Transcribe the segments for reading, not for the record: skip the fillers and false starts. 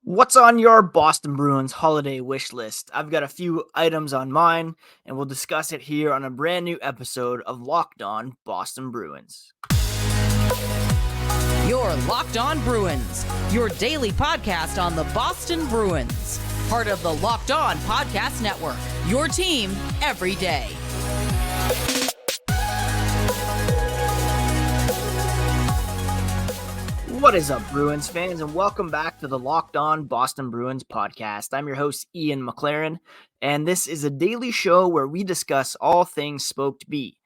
What's on your Boston Bruins holiday wish list? I've got a few items on mine, and we'll discuss it here on a brand new episode of Locked On Boston Bruins. You're Locked On Bruins, your daily podcast on the Boston Bruins. Part of the Locked On Podcast Network, your team every day. What is up, Bruins fans, and welcome back to the Locked On Boston Bruins podcast. I'm your host, Ian McLaren, and this is a daily show where we discuss all things Spoked B.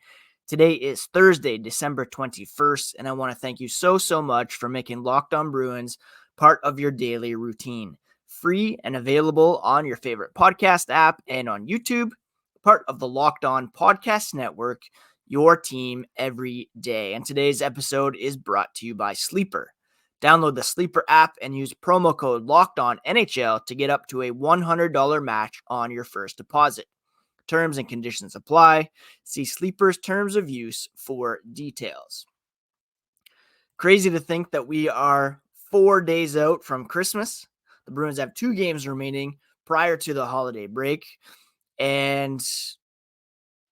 Today is Thursday, December 21st, and I want to thank you so much for making Locked On Bruins part of your daily routine. Free and available on your favorite podcast app and on YouTube, part of the Locked On Podcast Network, your team every day. And today's episode is brought to you by Sleeper. Download the Sleeper app and use promo code LOCKEDONNHL to get up to a $100 match on your first deposit. Terms and conditions apply. See Sleeper's terms of use for details. Crazy to think that we are 4 days out from Christmas. The Bruins have 2 games remaining prior to the holiday break. And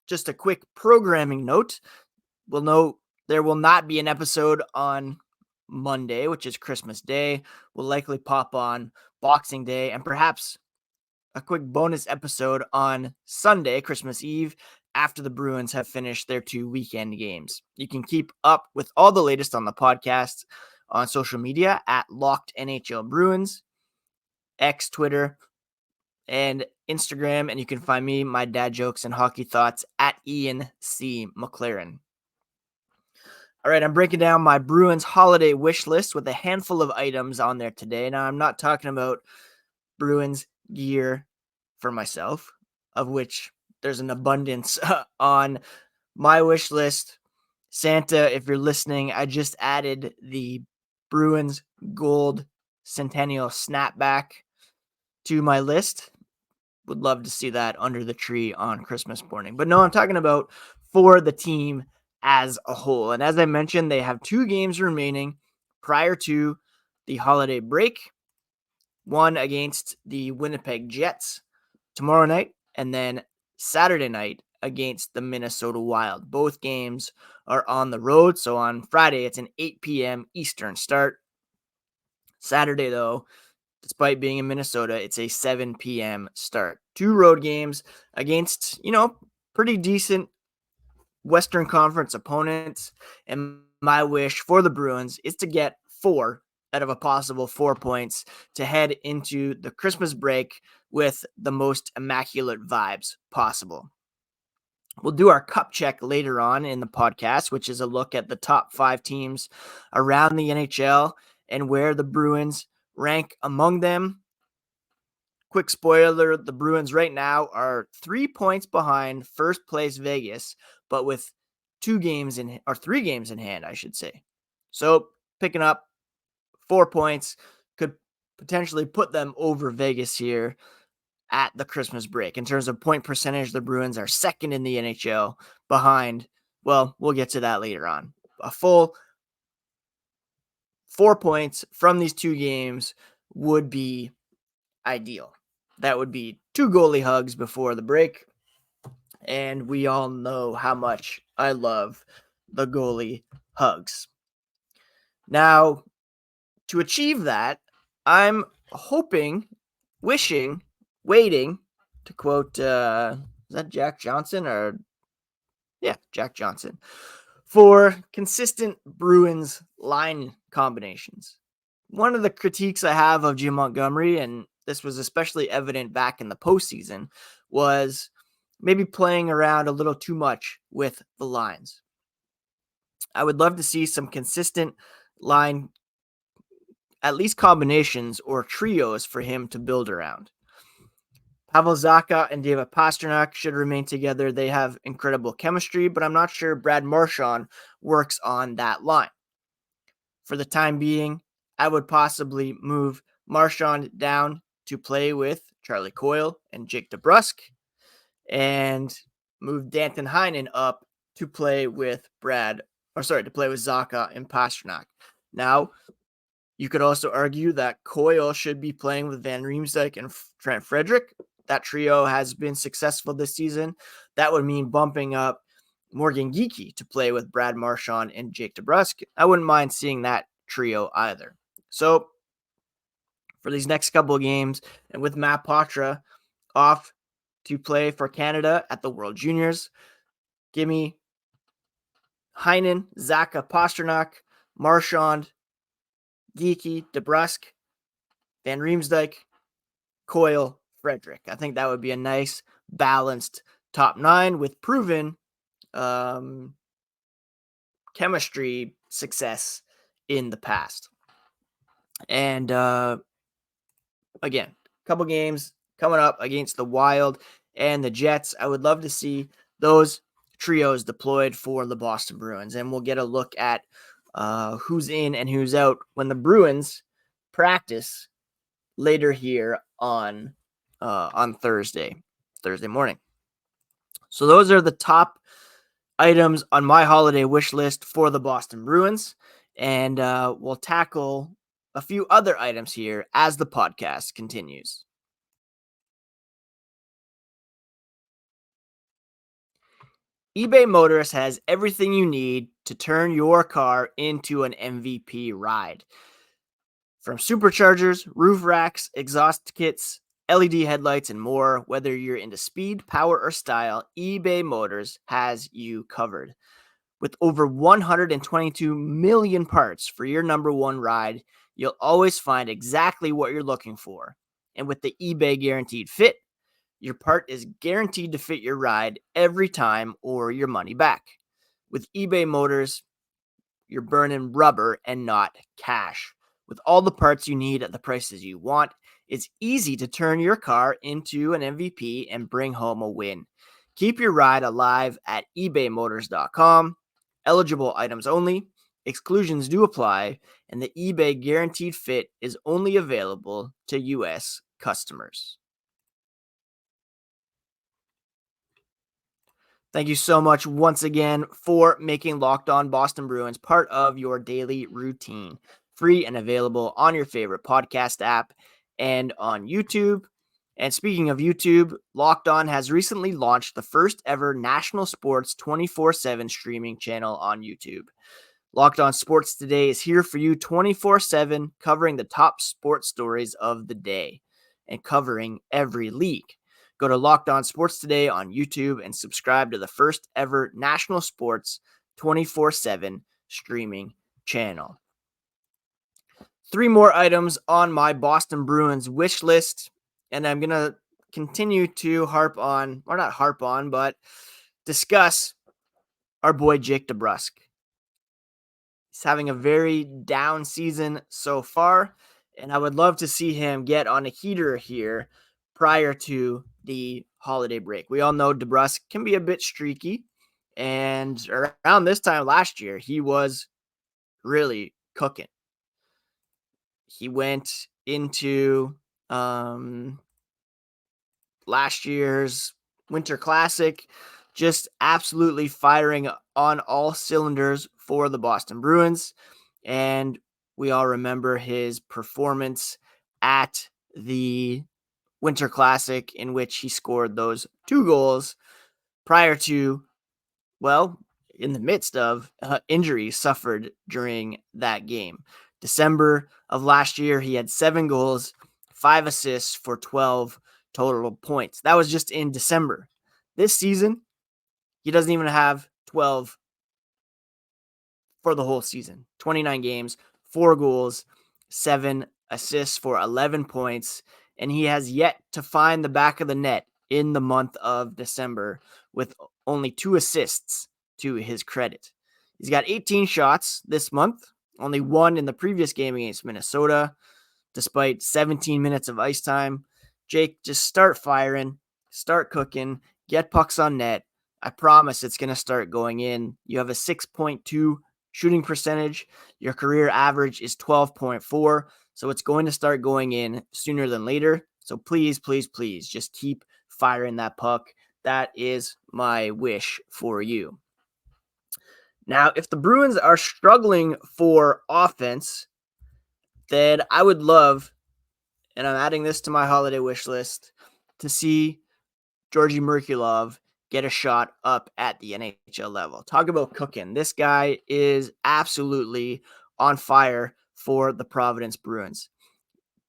just a quick programming note. We'll note there will not be an episode on Monday, which is Christmas Day. We'll likely pop on Boxing Day and perhaps a quick bonus episode on Sunday, Christmas Eve, after the Bruins have finished their 2 weekend games. You can keep up with all the latest on the podcast on social media at Locked NHL Bruins, X, Twitter, and Instagram. And you can find me, my dad jokes and hockey thoughts at Ian C. McLaren. All right, I'm breaking down my Bruins holiday wish list with a handful of items on there today. Now, I'm not talking about Bruins gear for myself, of which there's an abundance on my wish list. Santa, if you're listening, I just added the Bruins gold centennial snapback to my list. Would love to see that under the tree on Christmas morning. But no, I'm talking about for the team as a whole. And as I mentioned, they have 2 games remaining prior to the holiday break. One against the Winnipeg Jets tomorrow night, and then Saturday night against the Minnesota Wild. Both games are on the road. So on Friday, it's an 8 p.m. Eastern start. Saturday, though, despite being in Minnesota, it's a 7 p.m. start. 2 road games against, pretty decent Western Conference opponents. And my wish for the Bruins is to get 4 out of a possible 4 points to head into the Christmas break with the most immaculate vibes possible. We'll do our cup check later on in the podcast, which is a look at the top 5 teams around the NHL and where the Bruins rank among them. Quick spoiler, the Bruins right now are 3 points behind first place Vegas, but with 3 games in hand, I should say. So picking up 4 points could potentially put them over Vegas here at the Christmas break. In terms of point percentage, the Bruins are second in the NHL behind, well, we'll get to that later on. A full 4 points from these 2 games would be ideal. That would be 2 goalie hugs before the break. And we all know how much I love the goalie hugs. Now, to achieve that, I'm hoping, wishing, waiting, to quote, is that Jack Johnson or? Yeah, Jack Johnson, for consistent Bruins line combinations. One of the critiques I have of Jim Montgomery, and this was especially evident back in the postseason, was maybe playing around a little too much with the lines. I would love to see some consistent line, at least combinations or trios for him to build around. Pavel Zacha and David Pastrnak should remain together. They have incredible chemistry, but I'm not sure Brad Marchand works on that line. For the time being, I would possibly move Marchand down to play with Charlie Coyle and Jake DeBrusk, and move Danton Heinen up to play with Zacha and Pastrnak. Now, You could also argue that Coyle should be playing with Van Riemsdyk and Trent Frederick. That trio has been successful this season. That would mean bumping up Morgan Geekie to play with Brad Marchand and Jake DeBrusk. I wouldn't mind seeing that trio either. So for these next couple of games, and with Matt Poitras off to play for Canada at the World Juniors, give me Heinen, Zaka, Pasternak, Marchand, Geekie, DeBrusk, Van Riemsdyk, Coyle, Frederick. I think that would be a nice, balanced top 9 with proven chemistry success in the past. And again, a couple games coming up against the Wild and the Jets. I would love to see those trios deployed for the Boston Bruins, and we'll get a look at who's in and who's out when the Bruins practice later here on Thursday morning. So those are the top items on my holiday wish list for the Boston Bruins, and we'll tackle a few other items here as the podcast continues. eBay Motors has everything you need to turn your car into an MVP ride. From superchargers, roof racks, exhaust kits, LED headlights, and more, whether you're into speed, power, or style, eBay Motors has you covered. With over 122 million parts for your number one ride, you'll always find exactly what you're looking for. And with the eBay Guaranteed Fit, your part is guaranteed to fit your ride every time or your money back. With eBay Motors, you're burning rubber and not cash. With all the parts you need at the prices you want, it's easy to turn your car into an MVP and bring home a win. Keep your ride alive at ebaymotors.com. Eligible items only. Exclusions do apply, and the eBay Guaranteed Fit is only available to U.S. customers. Thank you so much once again for making Locked On Boston Bruins part of your daily routine. Free and available on your favorite podcast app and on YouTube. And speaking of YouTube, Locked On has recently launched the first ever national sports 24/7 streaming channel on YouTube. Locked On Sports Today is here for you 24/7, covering the top sports stories of the day and covering every league. Go to Locked On Sports Today on YouTube and subscribe to the first ever national sports 24/7 streaming channel. 3 more items on my Boston Bruins wish list, and I'm going to continue to discuss our boy Jake DeBrusk. He's having a very down season so far, and I would love to see him get on a heater here prior to the holiday break. We all know DeBrusk can be a bit streaky, and around this time last year, he was really cooking. He went into last year's Winter Classic just absolutely firing on all cylinders for the Boston Bruins, and we all remember his performance at the Winter Classic in which he scored those 2 goals prior to, in the midst of injuries suffered during that game. December of last year, he had 7 goals, 5 assists for 12 total points. That was just in December. This season, he doesn't even have 12 for the whole season. 29 games, 4 goals, 7 assists for 11 points, and he has yet to find the back of the net in the month of December with only 2 assists to his credit. He's got 18 shots this month, only 1 in the previous game against Minnesota, despite 17 minutes of ice time. Jake, just start firing, start cooking, get pucks on net. I promise it's going to start going in. You have a 6.2 shooting percentage. Your career average is 12.4. So it's going to start going in sooner than later. So please, please, please just keep firing that puck. That is my wish for you. Now, if the Bruins are struggling for offense, then I would love, and I'm adding this to my holiday wish list, to see Georgii Merkulov get a shot up at the NHL level. Talk about cooking. This guy is absolutely on fire for the Providence Bruins.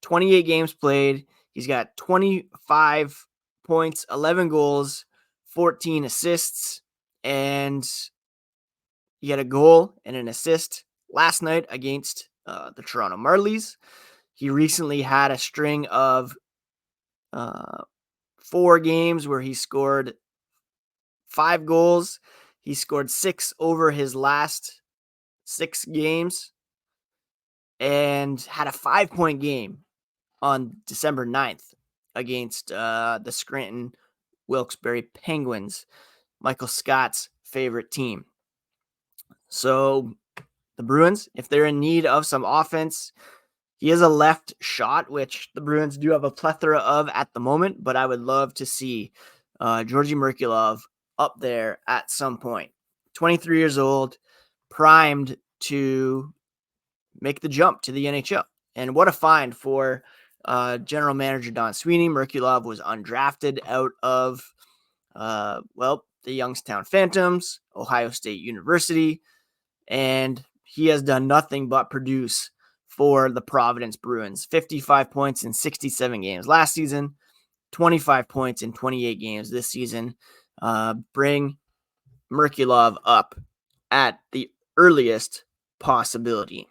28 games played. He's got 25 points, 11 goals, 14 assists, and he had a goal and an assist last night against the Toronto Marlies. He recently had a string of 4 games where he scored 5 goals. He scored 6 over his last 6 games and had a 5-point game on December 9th against the Scranton Wilkes-Barre Penguins, Michael Scott's favorite team. So the Bruins, if they're in need of some offense, he is a left shot, which the Bruins do have a plethora of at the moment, but I would love to see Georgii Merkulov up there at some point. 23 years old, primed to make the jump to the NHL. And what a find for general manager Don Sweeney. Merkulov was undrafted out of, the Youngstown Phantoms, Ohio State University, and he has done nothing but produce for the Providence Bruins. 55 points in 67 games last season, 25 points in 28 games this season. Bring Merkulov up at the earliest possibility.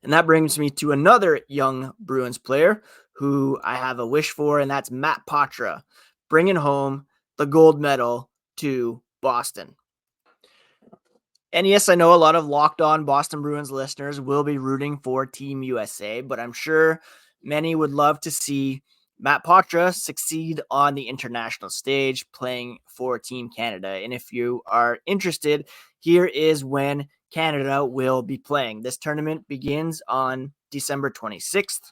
And that brings me to another young Bruins player who I have a wish for, and that's Matt Poitras, bringing home the gold medal to Boston. And yes, I know a lot of Locked On Boston Bruins listeners will be rooting for Team USA, but I'm sure many would love to see Matt Poitras succeed on the international stage playing for Team Canada. And if you are interested, here is when Canada will be playing. This tournament begins on December 26th,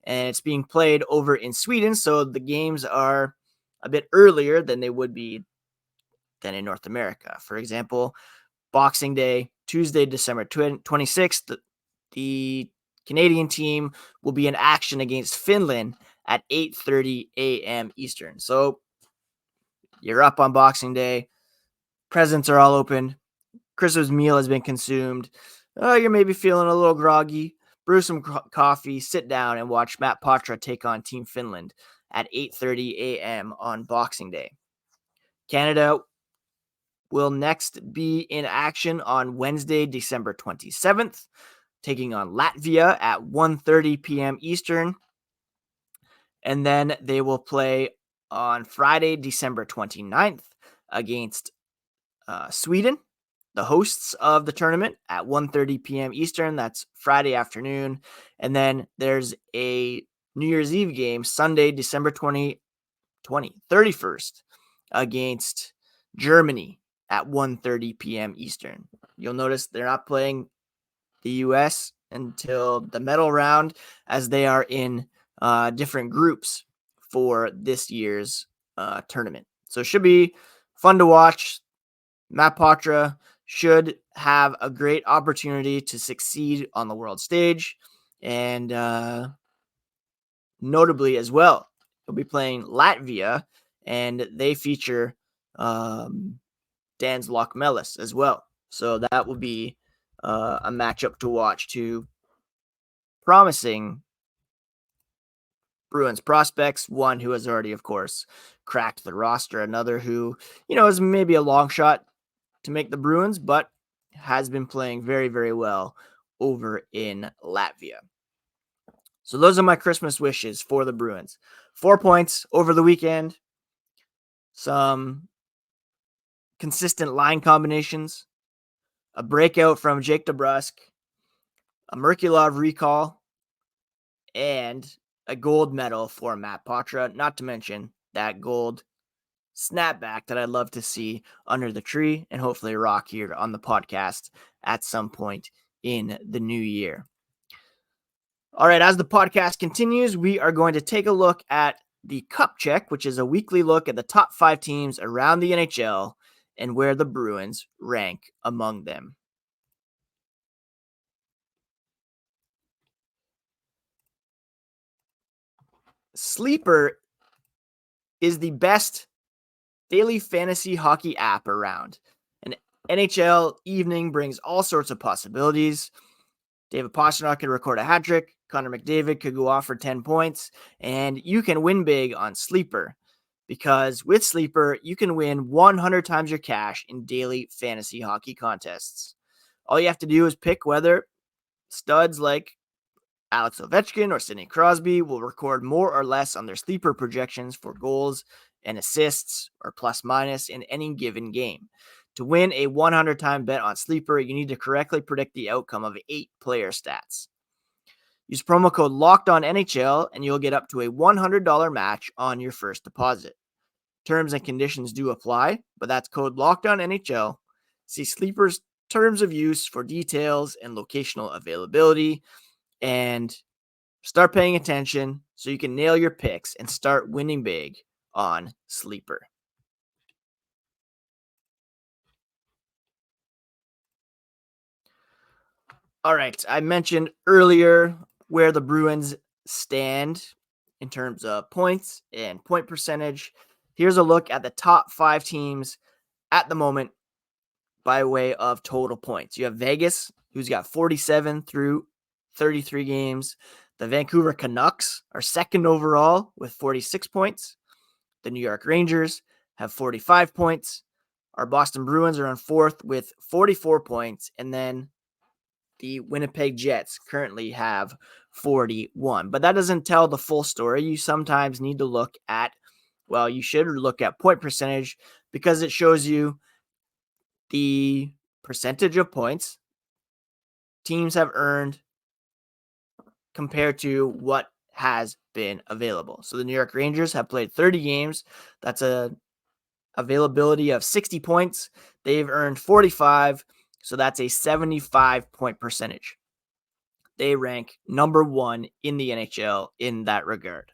and it's being played over in Sweden, so the games are a bit earlier than they would be than in North America. For example, Boxing Day, Tuesday, December 26th, the Canadian team will be in action against Finland at 8:30 a.m. Eastern. So you're up on Boxing Day. Presents are all open. Christmas meal has been consumed. You're maybe feeling a little groggy. Brew some coffee, sit down, and watch Matt Poitras take on Team Finland at 8:30 a.m. on Boxing Day. Canada will next be in action on Wednesday, December 27th, taking on Latvia at 1:30 p.m. Eastern. And then they will play on Friday, December 29th against Sweden, the hosts of the tournament, at 1:30 p.m. Eastern. That's Friday afternoon. And then there's a New Year's Eve game, Sunday, December 31st against Germany at 1:30 p.m. Eastern. You'll notice they're not playing the U.S. until the medal round, as they are in different groups for this year's tournament. So it should be fun to watch. Matt Poitras should have a great opportunity to succeed on the world stage, and notably as well, he'll be playing Latvia, and they feature Dan's Lockmelis as well. So that will be a matchup to watch. Two promising Bruins prospects, one who has already, of course, cracked the roster, another who, is maybe a long shot to make the Bruins, but has been playing very, very well over in Latvia. So those are my Christmas wishes for the Bruins. 4 points over the weekend, some consistent line combinations, a breakout from Jake DeBrusk, a Merkulov recall, and a gold medal for Matt Poitras, not to mention that gold snapback that I'd love to see under the tree and hopefully rock here on the podcast at some point in the new year. All right, as the podcast continues, we are going to take a look at the Cup Check, which is a weekly look at the top 5 teams around the NHL and where the Bruins rank among them. Sleeper is the best daily fantasy hockey app around. An NHL evening brings all sorts of possibilities. David Pastrnak could record a hat trick. Connor McDavid could go off for 10 points. And you can win big on Sleeper, because with Sleeper, you can win 100 times your cash in daily fantasy hockey contests. All you have to do is pick whether studs like Alex Ovechkin or Sidney Crosby will record more or less on their Sleeper projections for goals and assists or plus minus in any given game. To win a 100-time bet on Sleeper, you need to correctly predict the outcome of 8 player stats. Use promo code LOCKEDONNHL and you'll get up to a $100 match on your first deposit. Terms and conditions do apply, but that's code LOCKEDONNHL. See Sleeper's terms of use for details and locational availability, and start paying attention so you can nail your picks and start winning big on Sleeper. All right, I mentioned earlier where the Bruins stand in terms of points and point percentage. Here's a look at the top 5 teams at the moment by way of total points. You have Vegas, who's got 47 through 33 games. The Vancouver Canucks are second overall with 46 points. The New York Rangers have 45 points. Our Boston Bruins are on fourth with 44 points. And then the Winnipeg Jets currently have 41. But that doesn't tell the full story. You sometimes need to look at, well, you should look at point percentage, because it shows you the percentage of points teams have earned compared to what has been available. So the New York Rangers have played 30 games. That's a availability of 60 points. They've earned 45, so that's a 75 point percentage. They rank number 1 in the NHL in that regard.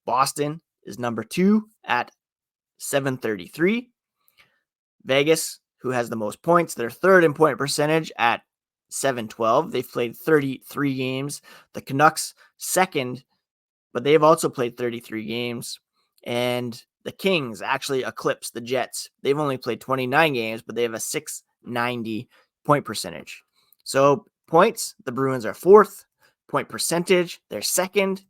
Boston is number 2 at 733. Vegas, who has the most points, they're third in point percentage at 712. They've played 33 games. The Canucks second, but they've also played 33 games. And the Kings actually eclipsed the Jets. They've only played 29 games, but they have a 690 point percentage. So points, the Bruins are fourth. Point percentage, they're second.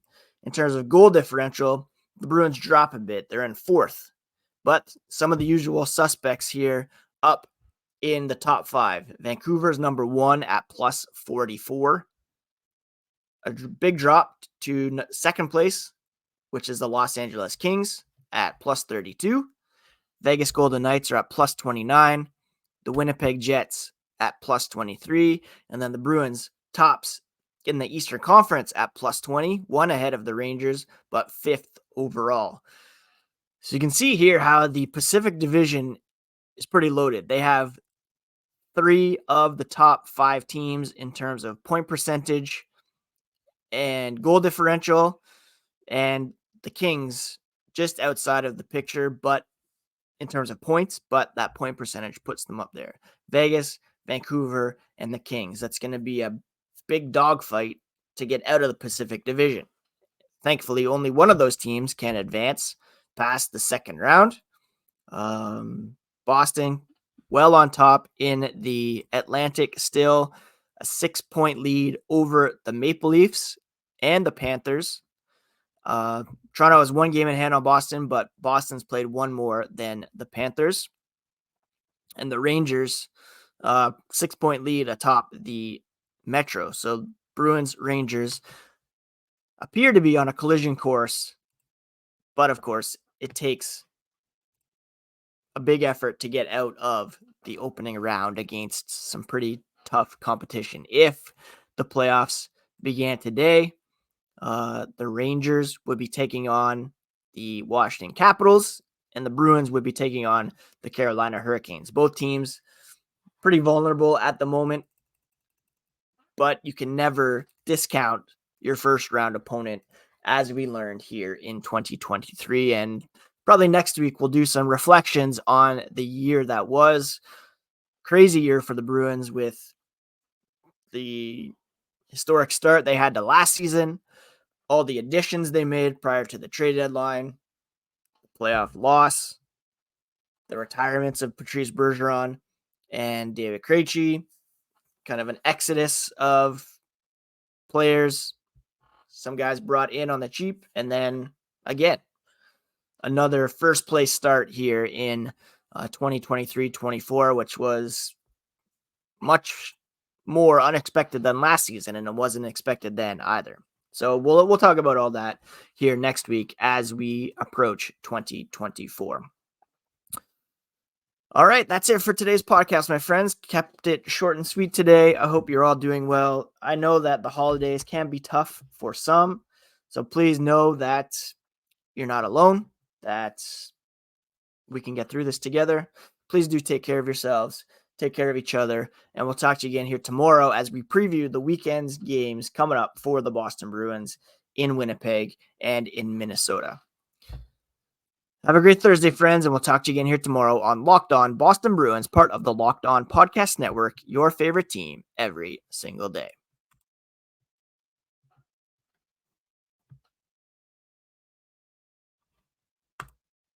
In terms of goal differential, the Bruins drop a bit. They're in fourth. But some of the usual suspects here up in the top 5. Vancouver's number 1 at plus 44. A big drop to second place, which is the Los Angeles Kings at plus 32. Vegas Golden Knights are at plus 29. The Winnipeg Jets at plus 23. And then the Bruins tops in the Eastern Conference at plus 20, one ahead of the Rangers, but 5th overall. So you can see here how the Pacific Division is pretty loaded. They have 3 of the top 5 teams in terms of point percentage and goal differential, and the Kings just outside of the picture, but in terms of points, but that point percentage puts them up there. Vegas, Vancouver, and the Kings. That's going to be a big dogfight to get out of the Pacific Division. Thankfully, only one of those teams can advance past the second round. Boston, well on top in the Atlantic, still a 6-point lead over the Maple Leafs and the Panthers. Toronto has 1 game in hand on Boston, but Boston's played 1 more than the Panthers. And the Rangers, 6-point lead atop the Metro. So Bruins, Rangers appear to be on a collision course, but of course, it takes a big effort to get out of the opening round against some pretty tough competition. If the playoffs began today, the Rangers would be taking on the Washington Capitals, and the Bruins would be taking on the Carolina Hurricanes. Both teams pretty vulnerable at the moment, but you can never discount your first round opponent, as we learned here in 2023. And probably next week we'll do some reflections on the year that was. Crazy year for the Bruins with the historic start they had to last season, all the additions they made prior to the trade deadline, the playoff loss, the retirements of Patrice Bergeron and David Krejci, kind of an exodus of players, some guys brought in on the cheap, and then again, another first place start here in 2023-24, which was much more unexpected than last season, and it wasn't expected then either. So we'll talk about all that here next week as we approach 2024. All right, that's it for today's podcast, my friends. Kept it short and sweet today. I hope you're all doing well. I know that the holidays can be tough for some, so please know that you're not alone, that we can get through this together. Please do take care of yourselves, take care of each other, and we'll talk to you again here tomorrow as we preview the weekend's games coming up for the Boston Bruins in Winnipeg and in Minnesota. Have a great Thursday, friends, and we'll talk to you again here tomorrow on Locked On Boston Bruins, part of the Locked On Podcast Network, your favorite team every single day.